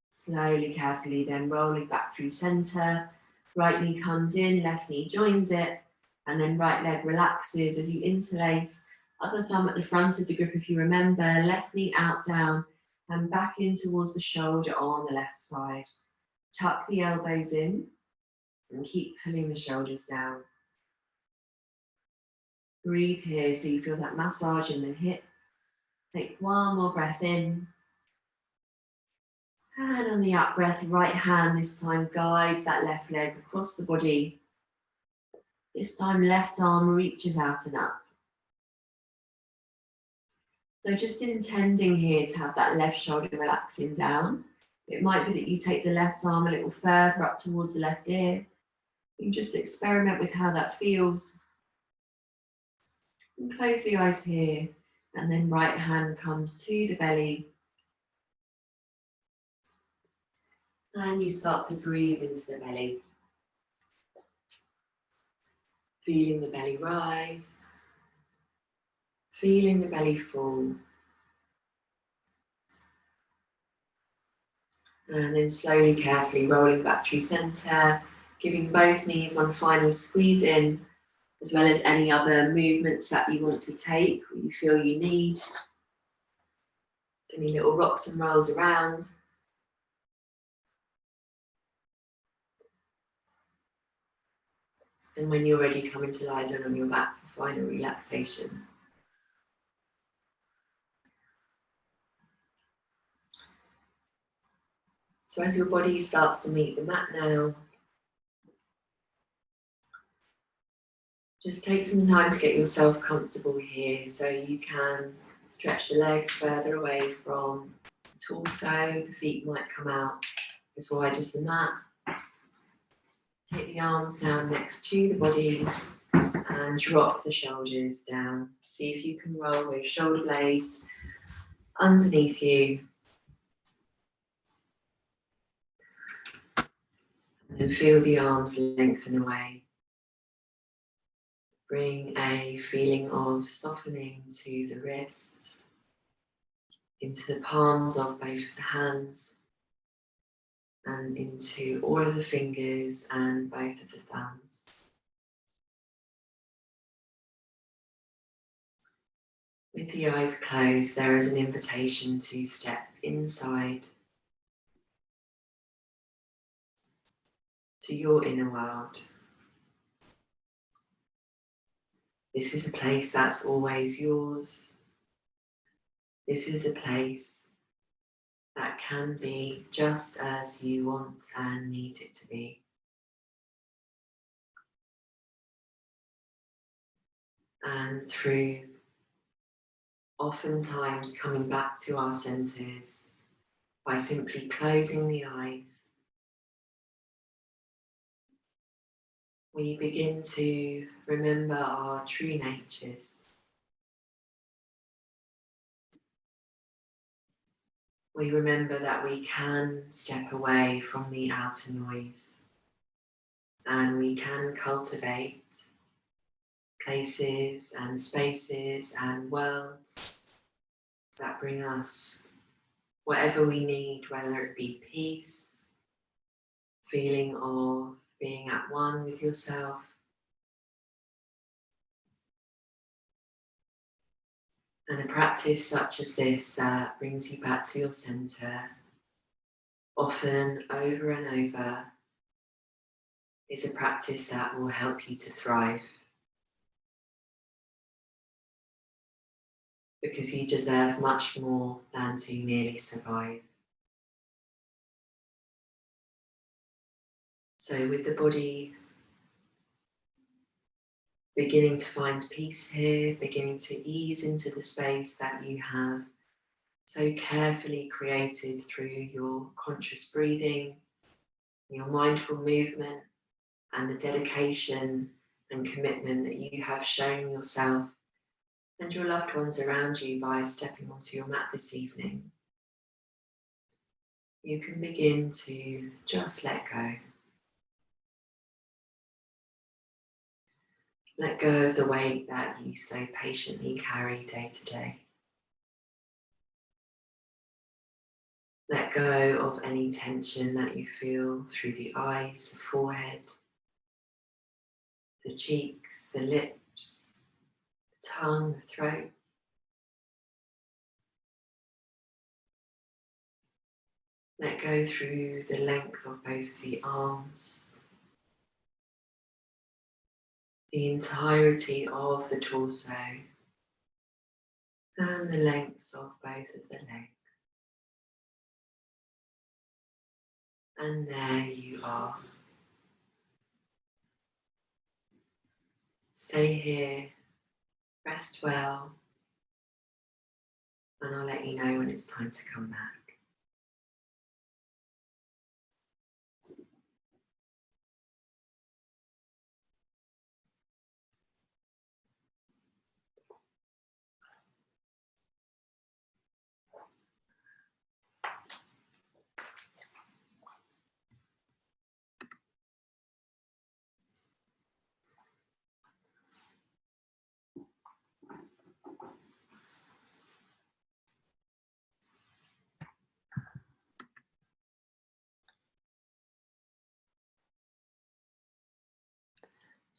Speaker 2: Slowly, carefully, then rolling back through center. Right knee comes in, left knee joins it, and then right leg relaxes as you interlace. Other thumb at the front of the grip if you remember, left knee out, down, and back in towards the shoulder on the left side. Tuck the elbows in and keep pulling the shoulders down. Breathe here so you feel that massage in the hip. Take one more breath in. And on the out breath, right hand this time guides that left leg across the body. This time left arm reaches out and up. So just intending here to have that left shoulder relaxing down. It might be that you take the left arm a little further up towards the left ear. You can just experiment with how that feels. And close the eyes here. And then right hand comes to the belly. And you start to breathe into the belly. Feeling the belly rise. Feeling the belly fall. And then slowly, carefully rolling back through center, giving both knees one final squeeze in, as well as any other movements that you want to take or you feel you need. Any little rocks and rolls around. And when you're ready, come into lie down on your back for final relaxation. So as your body starts to meet the mat now, just take some time to get yourself comfortable here so you can stretch the legs further away from the torso. The feet might come out as wide as the mat. Take the arms down next to the body and drop the shoulders down. See if you can roll with shoulder blades underneath you. And then feel the arms lengthen away. Bring a feeling of softening to the wrists, into the palms of both of the hands, and into all of the fingers and both of the thumbs. With the eyes closed, there is an invitation to step inside to your inner world. This is a place that's always yours. This is a place that can be just as you want and need it to be. And through oftentimes coming back to our centers by simply closing the eyes, we begin to remember our true natures. We remember that we can step away from the outer noise and we can cultivate places and spaces and worlds that bring us whatever we need, whether it be peace, feeling of being at one with yourself, and a practice such as this that brings you back to your center, often over and over, is a practice that will help you to thrive. Because you deserve much more than to merely survive. So with the body beginning to find peace here, beginning to ease into the space that you have
Speaker 1: so carefully created through your conscious breathing, your mindful movement, and the dedication and commitment that you have shown yourself and your loved ones around you by stepping onto your mat this evening. You can begin to just let go. Let go of the weight that you so patiently carry day to day. Let go of any tension that you feel through the eyes, the forehead, the cheeks, the lips, the tongue, the throat. Let go through the length of both of the arms, the entirety of the torso, and the lengths of both of the legs. And there you are. Stay here, rest well, and I'll let you know when it's time to come back.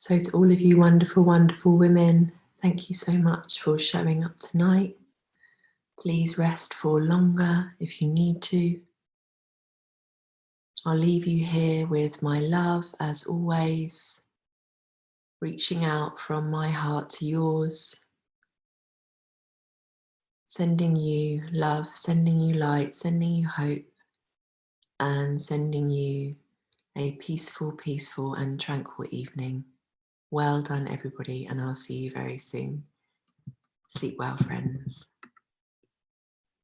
Speaker 1: So to all of you wonderful, wonderful women, thank you so much for showing up tonight. Please rest for longer if you need to. I'll leave you here with my love as always, reaching out from my heart to yours, sending you love, sending you light, sending you hope, and sending you a peaceful, peaceful and tranquil evening. Well done, everybody, and I'll see you very soon. Sleep well, friends.